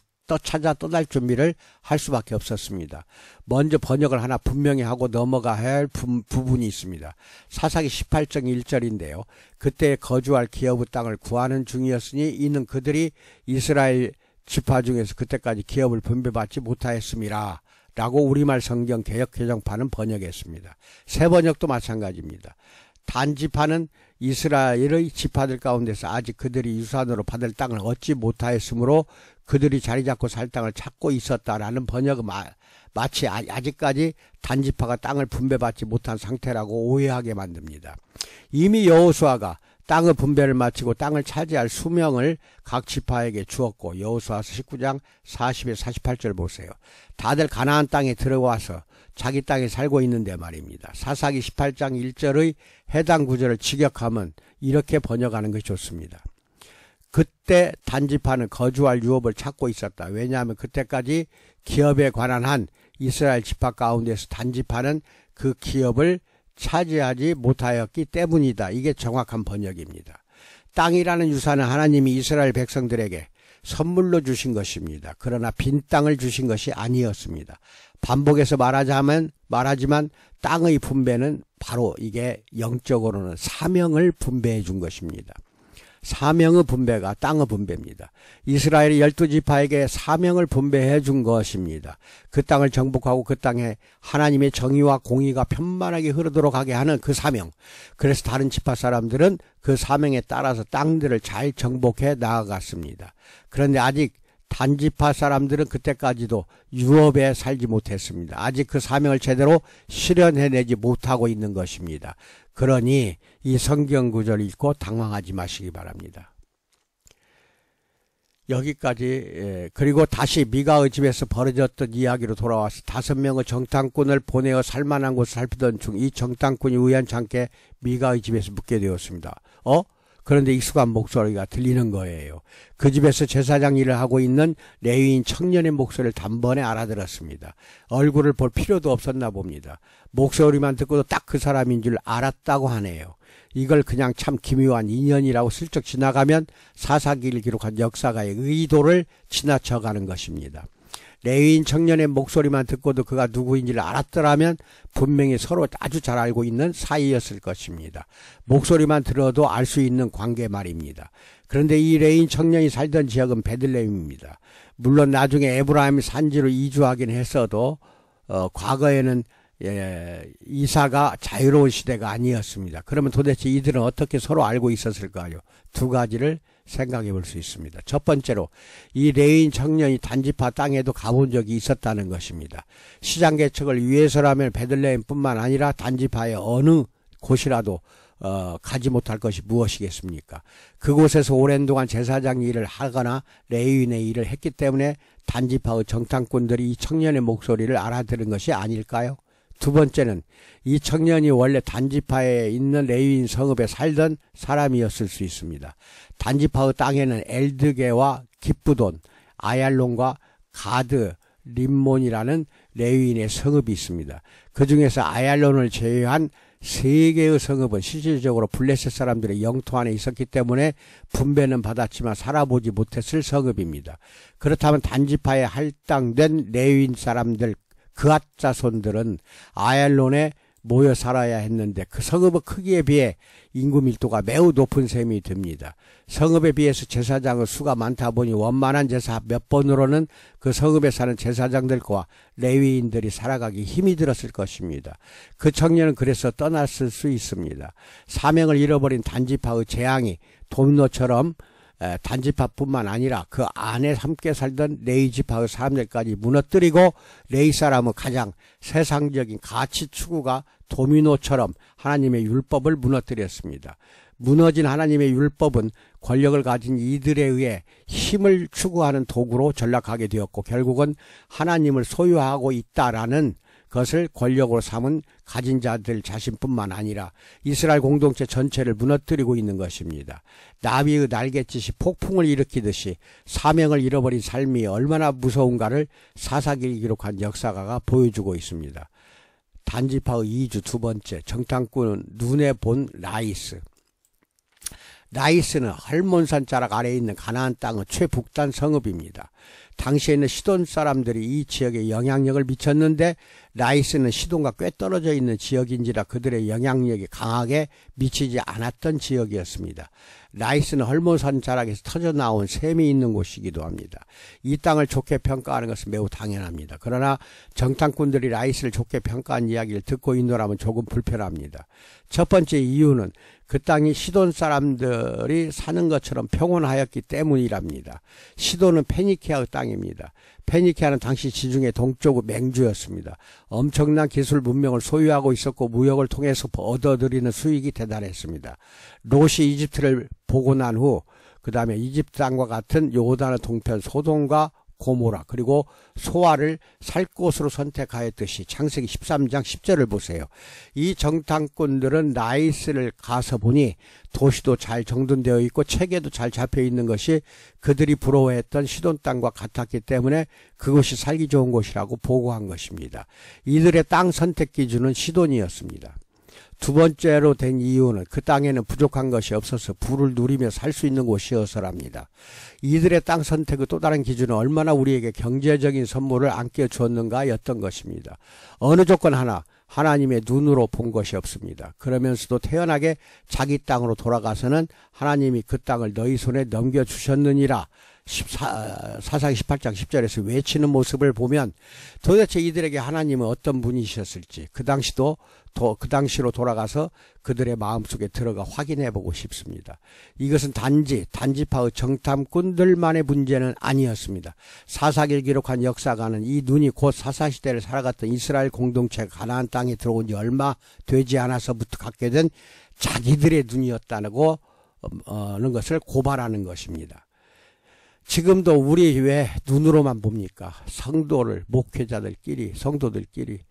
Speaker 1: 떠날 준비를 할 수밖에 없었습니다. 먼저 번역을 하나 분명히 하고 넘어가야 할 부분이 있습니다. 사사기 18장 1절인데요. 그때 거주할 기업의 땅을 구하는 중이었으니 이는 그들이 이스라엘 지파 중에서 그때까지 기업을 분배받지 못하였음이라 라고 우리말 성경 개역개정판은 번역했습니다. 새 번역도 마찬가지입니다. 단지파는 이스라엘의 지파들 가운데서 아직 그들이 유산으로 받을 땅을 얻지 못하였으므로 그들이 자리 잡고 살 땅을 찾고 있었다라는 번역은 마치 아직까지 단지파가 땅을 분배받지 못한 상태라고 오해하게 만듭니다. 이미 여호수아가 땅의 분배를 마치고 땅을 차지할 수명을 각 지파에게 주었고, 여호수아서 19장 40에 48절 보세요. 다들 가나안 땅에 들어와서 자기 땅에 살고 있는데 말입니다. 사사기 18장 1절의 해당 구절을 직역하면 이렇게 번역하는 것이 좋습니다. 그때 단지파는 거주할 유업을 찾고 있었다. 왜냐하면 그때까지 기업에 관한 한 이스라엘 지파 가운데서 단지파는 그 기업을 차지하지 못하였기 때문이다. 이게 정확한 번역입니다. 땅이라는 유산은 하나님이 이스라엘 백성들에게 선물로 주신 것입니다. 그러나 빈 땅을 주신 것이 아니었습니다. 반복해서 말하지만 땅의 분배는 바로 이게 영적으로는 사명을 분배해 준 것입니다. 사명의 분배가 땅의 분배입니다. 이스라엘이 12지파에게 사명을 분배해 준 것입니다. 그 땅을 정복하고 그 땅에 하나님의 정의와 공의가 편만하게 흐르도록 하게 하는 그 사명. 그래서 다른 지파 사람들은 그 사명에 따라서 땅들을 잘 정복해 나아갔습니다. 그런데 아직 단지파 사람들은 그때까지도 유업에 살지 못했습니다. 아직 그 사명을 제대로 실현해내지 못하고 있는 것입니다. 그러니 이 성경 구절을 읽고 당황하지 마시기 바랍니다. 여기까지. 그리고 다시 미가의 집에서 벌어졌던 이야기로 돌아와서 5명의 정탐꾼을 보내어 살만한 곳을 살피던 중 이 정탐꾼이 우연찮게 미가의 집에서 묵게 되었습니다. 그런데 익숙한 목소리가 들리는 거예요. 그 집에서 제사장 일을 하고 있는 레위인 청년의 목소리를 단번에 알아들었습니다. 얼굴을 볼 필요도 없었나 봅니다. 목소리만 듣고도 딱 그 사람인 줄 알았다고 하네요. 이걸 그냥 참 기묘한 인연이라고 슬쩍 지나가면 사사기를 기록한 역사가의 의도를 지나쳐가는 것입니다. 레위인 청년의 목소리만 듣고도 그가 누구인지를 알았더라면 분명히 서로 아주 잘 알고 있는 사이였을 것입니다. 목소리만 들어도 알 수 있는 관계 말입니다. 그런데 이 레위인 청년이 살던 지역은 베들레헴입니다. 물론 나중에 에브라임 산지로 이주하긴 했어도 과거에는 이사가 자유로운 시대가 아니었습니다. 그러면 도대체 이들은 어떻게 서로 알고 있었을까요? 두 가지를 생각해 볼 수 있습니다. 첫 번째로 이 레위인 청년이 단지파 땅에도 가본 적이 있었다는 것입니다. 시장 개척을 위해서라면 베들레헴뿐만 아니라 단지파의 어느 곳이라도 가지 못할 것이 무엇이겠습니까? 그곳에서 오랜 동안 제사장 일을 하거나 레위인의 일을 했기 때문에 단지파의 정탐꾼들이 이 청년의 목소리를 알아들은 것이 아닐까요? 두 번째는 이 청년이 원래 단지파에 있는 레위인 성읍에 살던 사람이었을 수 있습니다. 단지파의 땅에는 엘드게와 기브돈, 아얄론과 가드, 림몬이라는 레위인의 성읍이 있습니다. 그 중에서 아얄론을 제외한 3개의 성읍은 실질적으로 블레셋 사람들의 영토 안에 있었기 때문에 분배는 받았지만 살아보지 못했을 성읍입니다. 그렇다면 단지파에 할당된 레위인 사람들 그앗 자손들은 아얄론에 모여 살아야 했는데 그 성읍의 크기에 비해 인구 밀도가 매우 높은 셈이 듭니다. 성읍에 비해서 제사장의 수가 많다 보니 원만한 제사 몇 번으로는 그 성읍에 사는 제사장들과 레위인들이 살아가기 힘이 들었을 것입니다. 그 청년은 그래서 떠났을 수 있습니다. 사명을 잃어버린 단지파의 재앙이 도미노처럼 단지파뿐만 아니라 그 안에 함께 살던 레위 지파의 사람들까지 무너뜨리고 레위 사람의 가장 세상적인 가치 추구가 도미노처럼 하나님의 율법을 무너뜨렸습니다. 무너진 하나님의 율법은 권력을 가진 이들에 의해 힘을 추구하는 도구로 전락하게 되었고 결국은 하나님을 소유하고 있다라는 것을 권력으로 삼은 가진 자들 자신뿐만 아니라 이스라엘 공동체 전체를 무너뜨리고 있는 것입니다. 나비의 날갯짓이 폭풍을 일으키듯이 사명을 잃어버린 삶이 얼마나 무서운가를 사사기를 기록한 역사가가 보여주고 있습니다. 단지파의 이주 두 번째, 정탐꾼은 눈에 본 라이스. 라이스는 헐몬산 자락 아래에 있는 가나안 땅의 최북단 성읍입니다. 당시에는 시돈 사람들이 이 지역에 영향력을 미쳤는데 라이스는 시돈과 꽤 떨어져 있는 지역인지라 그들의 영향력이 강하게 미치지 않았던 지역이었습니다. 라이스는 헐몬산 자락에서 터져나온 샘이 있는 곳이기도 합니다. 이 땅을 좋게 평가하는 것은 매우 당연합니다. 그러나 정탐꾼들이 라이스를 좋게 평가한 이야기를 듣고 있노라면 조금 불편합니다. 첫 번째 이유는 그 땅이 시돈 사람들이 사는 것처럼 평온하였기 때문이랍니다. 시돈은 페니키아의 땅입니다. 페니키아는 당시 지중해 동쪽의 맹주였습니다. 엄청난 기술 문명을 소유하고 있었고 무역을 통해서 얻어들이는 수익이 대단했습니다. 롯이 이집트를 보고 난 후 그 다음에 이집트 땅과 같은 요단의 동편 소돔과 고모라 그리고 소아를 살 곳으로 선택하였듯이 창세기 13장 10절을 보세요. 이 정탐꾼들은 라이스를 가서 보니 도시도 잘 정돈되어 있고 체계도 잘 잡혀 있는 것이 그들이 부러워했던 시돈 땅과 같았기 때문에 그것이 살기 좋은 곳이라고 보고한 것입니다. 이들의 땅 선택 기준은 시돈이었습니다. 두 번째로 된 이유는 그 땅에는 부족한 것이 없어서 부를 누리며 살 수 있는 곳이어서랍니다. 이들의 땅 선택의 또 다른 기준은 얼마나 우리에게 경제적인 선물을 안겨주었는가 였던 것입니다. 어느 조건 하나 하나님의 눈으로 본 것이 없습니다. 그러면서도 태연하게 자기 땅으로 돌아가서는 하나님이 그 땅을 너희 손에 넘겨주셨느니라 사사기 18장 10절에서 외치는 모습을 보면 도대체 이들에게 하나님은 어떤 분이셨을지 그 당시로 돌아가서 그들의 마음속에 들어가 확인해 보고 싶습니다. 이것은 단지파의 정탐꾼들만의 문제는 아니었습니다. 사사기를 기록한 역사가는 이 눈이 곧 사사시대를 살아갔던 이스라엘 공동체가 가나안 땅에 들어온 지 얼마 되지 않아서부터 갖게 된 자기들의 눈이었다는 것을 고발하는 것입니다. 지금도 우리 왜 눈으로만 봅니까? 목회자들끼리, 성도들끼리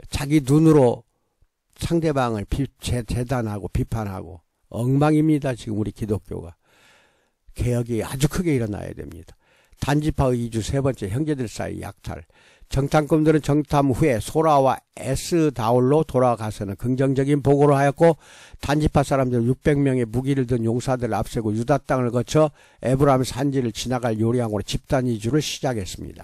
Speaker 1: 자기 눈으로 상대방을 재단하고 비판하고 엉망입니다. 지금 우리 기독교가. 개혁이 아주 크게 일어나야 됩니다. 단지파의 이주 세 번째, 형제들 사이 약탈. 정탐꾼들은 정탐 후에 소라와 에스다올로 돌아가서는 긍정적인 보고를 하였고, 단지파 사람들 600명의 무기를 든 용사들을 앞세고 유다 땅을 거쳐 에브라임 산지를 지나갈 요량으로 집단 이주를 시작했습니다.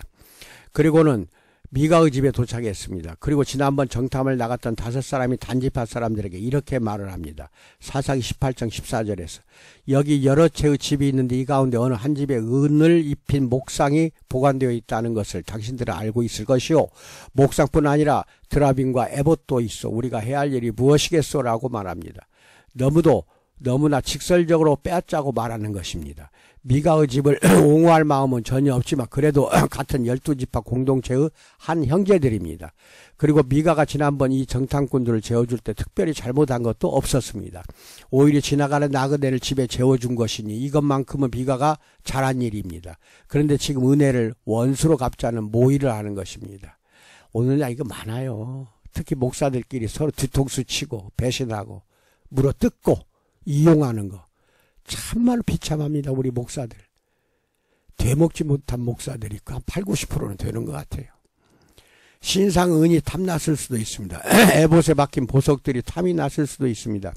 Speaker 1: 그리고는 미가의 집에 도착했습니다. 그리고 지난번 정탐을 나갔던 5사람이 단지파 사람들에게 이렇게 말을 합니다. 사사기 18장 14절에서 여기 여러 채의 집이 있는데 이 가운데 어느 한 집에 은을 입힌 목상이 보관되어 있다는 것을 당신들은 알고 있을 것이요, 목상뿐 아니라 드라빔과 에봇도 있어 우리가 해야 할 일이 무엇이겠소? 라고 말합니다. 너무나 직설적으로 빼앗자고 말하는 것입니다. 미가의 집을 옹호할 마음은 전혀 없지만 그래도 같은 12지파 공동체의 한 형제들입니다. 그리고 미가가 지난번 이 정탐꾼들을 재워줄 때 특별히 잘못한 것도 없었습니다. 오히려 지나가는 나그네를 집에 재워준 것이니 이것만큼은 미가가 잘한 일입니다. 그런데 지금 은혜를 원수로 갚자는 모의를 하는 것입니다. 오늘날 이거 많아요. 특히 목사들끼리 서로 뒤통수 치고 배신하고 물어뜯고 이용하는 거. 참말로 비참합니다. 우리 목사들. 되먹지 못한 목사들이 한 80~90%는 되는 것 같아요. 신상 은이 탐났을 수도 있습니다. 에봇에 박힌 보석들이 탐이 났을 수도 있습니다.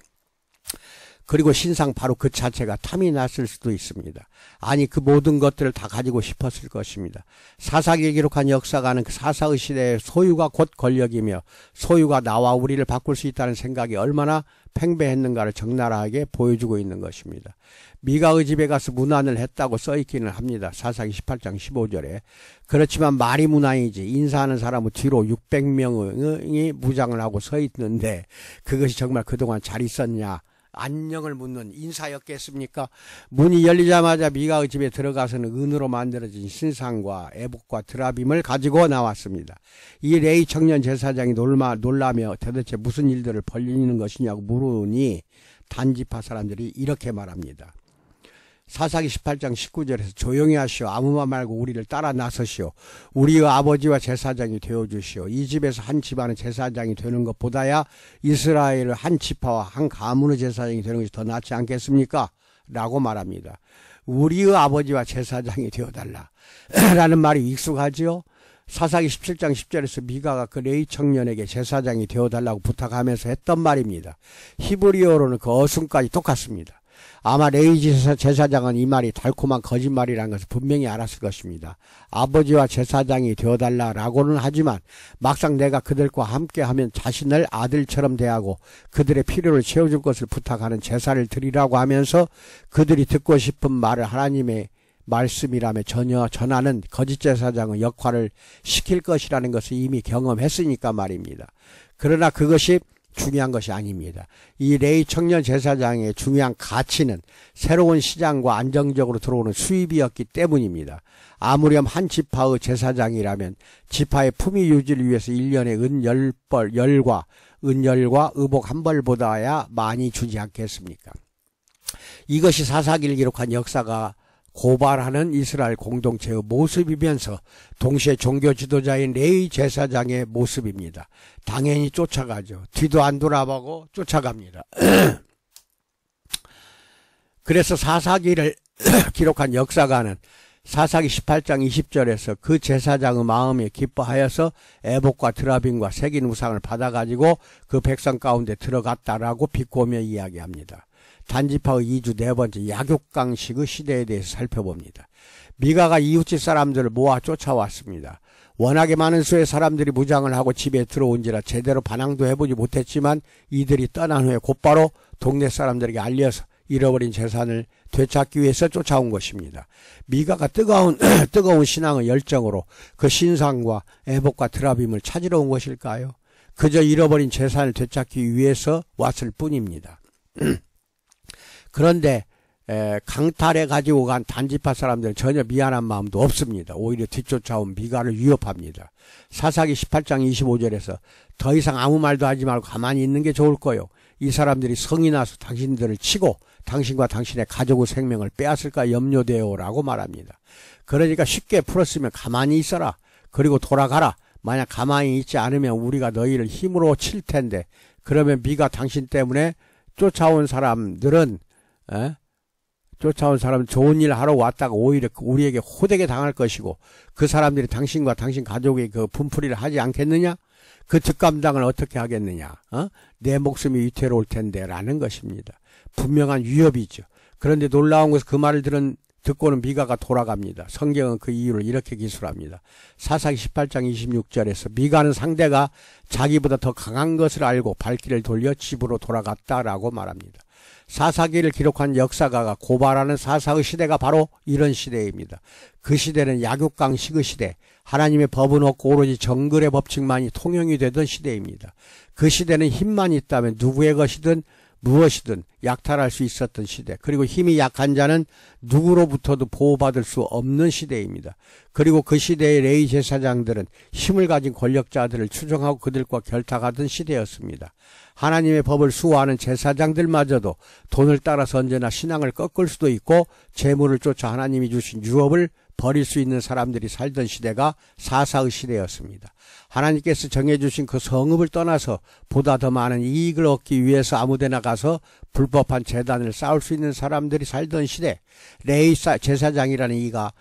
Speaker 1: 그리고 신상 바로 그 자체가 탐이 났을 수도 있습니다. 아니, 그 모든 것들을 다 가지고 싶었을 것입니다. 사사기에 기록한 역사가는 그 사사의 시대에 소유가 곧 권력이며 소유가 나와 우리를 바꿀 수 있다는 생각이 얼마나 팽배했는가를 적나라하게 보여주고 있는 것입니다. 미가의 집에 가서 문안을 했다고 써있기는 합니다. 사사기 18장 15절에. 그렇지만 말이 문안이지 인사하는 사람은 뒤로 600명이 무장을 하고 서 있는데 그것이 정말 그동안 잘 있었냐? 안녕을 묻는 인사였겠습니까? 문이 열리자마자 미가의 집에 들어가서는 은으로 만들어진 신상과 에봇과 드라빔을 가지고 나왔습니다. 이 레이 청년 제사장이 놀라며 도대체 무슨 일들을 벌이는 것이냐고 물으니 단지파 사람들이 이렇게 말합니다. 사사기 18장 19절에서 조용히 하시오. 아무 말 말고 우리를 따라 나서시오. 우리의 아버지와 제사장이 되어주시오. 이 집에서 한 집안의 제사장이 되는 것보다야 이스라엘의 한 지파와 한 가문의 제사장이 되는 것이 더 낫지 않겠습니까? 라고 말합니다. 우리의 아버지와 제사장이 되어달라 라는 말이 익숙하지요? 사사기 17장 10절에서 미가가 그 레위 청년에게 제사장이 되어달라고 부탁하면서 했던 말입니다. 히브리어로는 그 어순까지 똑같습니다. 아마 레위 제사장은 이 말이 달콤한 거짓말이라는 것을 분명히 알았을 것입니다. 아버지와 제사장이 되어달라라고는 하지만 막상 내가 그들과 함께하면 자신을 아들처럼 대하고 그들의 필요를 채워줄 것을 부탁하는 제사를 드리라고 하면서 그들이 듣고 싶은 말을 하나님의 말씀이라며 전하는 거짓 제사장의 역할을 시킬 것이라는 것을 이미 경험했으니까 말입니다. 그러나 그것이 중요한 것이 아닙니다. 이 레위 청년 제사장의 중요한 가치는 새로운 시장과 안정적으로 들어오는 수입이었기 때문입니다. 아무렴 한 지파의 제사장이라면 지파의 품위 유지를 위해서 1년에 은열과 의복 한 벌보다야 많이 주지 않겠습니까? 이것이 사사기를 기록한 역사가 고발하는 이스라엘 공동체의 모습이면서 동시에 종교 지도자인 레위 제사장의 모습입니다. 당연히 쫓아가죠. 뒤도 안 돌아보고 쫓아갑니다. 그래서 사사기를 기록한 역사가는 사사기 18장 20절에서 그 제사장의 마음에 기뻐하여서 에봇과 드라빔과 새긴 우상을 받아가지고 그 백성 가운데 들어갔다라고 비꼬며 이야기합니다. 단지파의 이주 네 번째 약육강식의 시대에 대해서 살펴봅니다. 미가가 이웃집 사람들을 모아 쫓아왔습니다. 워낙에 많은 수의 사람들이 무장을 하고 집에 들어온지라 제대로 반항도 해보지 못했지만 이들이 떠난 후에 곧바로 동네 사람들에게 알려서 잃어버린 재산을 되찾기 위해서 쫓아온 것입니다. 미가가 뜨거운 신앙의 열정으로 그 신상과 에봇과 드라빔을 찾으러 온 것일까요? 그저 잃어버린 재산을 되찾기 위해서 왔을 뿐입니다. 그런데 강탈해 가지고 간 단지파 사람들은 전혀 미안한 마음도 없습니다. 오히려 뒤쫓아온 미가를 위협합니다. 사사기 18장 25절에서 더 이상 아무 말도 하지 말고 가만히 있는 게 좋을 거요. 이 사람들이 성이 나서 당신들을 치고 당신과 당신의 가족의 생명을 빼앗을까 염려되어라고 말합니다. 그러니까 쉽게 풀었으면 가만히 있어라. 그리고 돌아가라. 만약 가만히 있지 않으면 우리가 너희를 힘으로 칠 텐데, 그러면 네가 당신 때문에 쫓아온 사람들은 좋은 일 하러 왔다가 오히려 우리에게 호되게 당할 것이고, 그 사람들이 당신과 당신 가족의 그 분풀이를 하지 않겠느냐? 그 뒷감당을 어떻게 하겠느냐? 내 목숨이 위태로울 텐데 라는 것입니다. 분명한 위협이죠. 그런데 놀라운 것은 그 말을 듣고는 미가가 돌아갑니다. 성경은 그 이유를 이렇게 기술합니다. 사사기 18장 26절에서 미가는 상대가 자기보다 더 강한 것을 알고 발길을 돌려 집으로 돌아갔다라고 말합니다. 사사기를 기록한 역사가가 고발하는 사사의 시대가 바로 이런 시대입니다. 그 시대는 약육강식의 시대, 하나님의 법은 없고 오로지 정글의 법칙만이 통용이 되던 시대입니다. 그 시대는 힘만 있다면 누구의 것이든 무엇이든 약탈할 수 있었던 시대, 그리고 힘이 약한 자는 누구로부터도 보호받을 수 없는 시대입니다. 그리고 그 시대의 레위 제사장들은 힘을 가진 권력자들을 추종하고 그들과 결탁하던 시대였습니다. 하나님의 법을 수호하는 제사장들마저도 돈을 따라서 언제나 신앙을 꺾을 수도 있고 재물을 쫓아 하나님이 주신 유업을 버릴 수 있는 사람들이 살던 시대가 사사의 시대였습니다. 하나님께서 정해주신 그 성읍을 떠나서 보다 더 많은 이익을 얻기 위해서 아무데나 가서 불법한 제단을 쌓을 수 있는 사람들이 살던 시대, 레위 제사장이라는 이가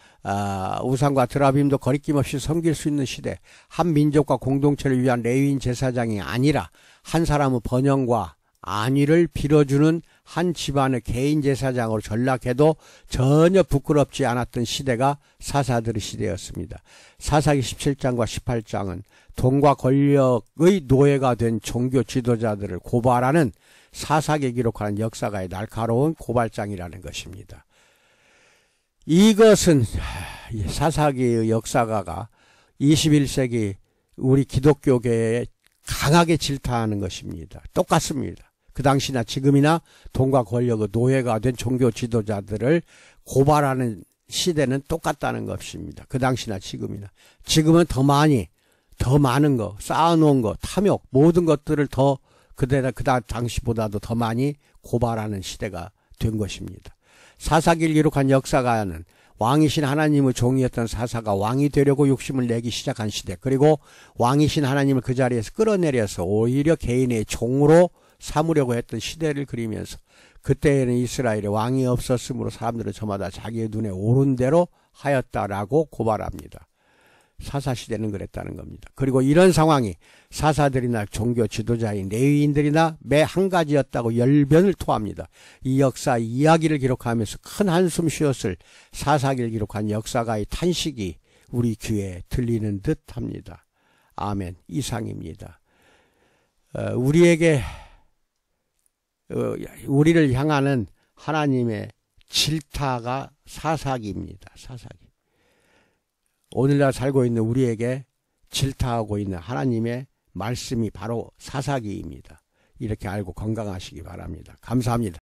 Speaker 1: 우상과 드라빔도 거리낌 없이 섬길 수 있는 시대, 한 민족과 공동체를 위한 레위인 제사장이 아니라 한 사람의 번영과 안위를 빌어주는 한 집안의 개인 제사장으로 전락해도 전혀 부끄럽지 않았던 시대가 사사들의 시대였습니다. 사사기 17장과 18장은 돈과 권력의 노예가 된 종교 지도자들을 고발하는 사사기에 기록하는 역사가의 날카로운 고발장이라는 것입니다. 이것은 사사기의 역사가가 21세기 우리 기독교계에 강하게 질타하는 것입니다. 똑같습니다. 그 당시나 지금이나 돈과 권력의 노예가 된 종교 지도자들을 고발하는 시대는 똑같다는 것입니다. 그 당시나 지금이나. 지금은 더 많은 거, 쌓아놓은 거, 탐욕, 모든 것들을 그 당시보다도 더 많이 고발하는 시대가 된 것입니다. 사사기를 기록한 역사가는 왕이신 하나님의 종이었던 사사가 왕이 되려고 욕심을 내기 시작한 시대, 그리고 왕이신 하나님을 그 자리에서 끌어내려서 오히려 개인의 종으로 삼으려고 했던 시대를 그리면서, 그때에는 이스라엘에 왕이 없었으므로 사람들은 저마다 자기의 눈에 오른 대로 하였다라고 고발합니다. 사사시대는 그랬다는 겁니다. 그리고 이런 상황이 사사들이나 종교 지도자인 레위인들이나 매 한 가지였다고 열변을 토합니다. 이 역사 이야기를 기록하면서 큰 한숨 쉬었을 사사기를 기록한 역사가의 탄식이 우리 귀에 들리는 듯 합니다. 아멘. 이상입니다. 우리를 향하는 하나님의 질타가 사사기입니다. 사사기. 오늘날 살고 있는 우리에게 질타하고 있는 하나님의 말씀이 바로 사사기입니다. 이렇게 알고 건강하시기 바랍니다. 감사합니다.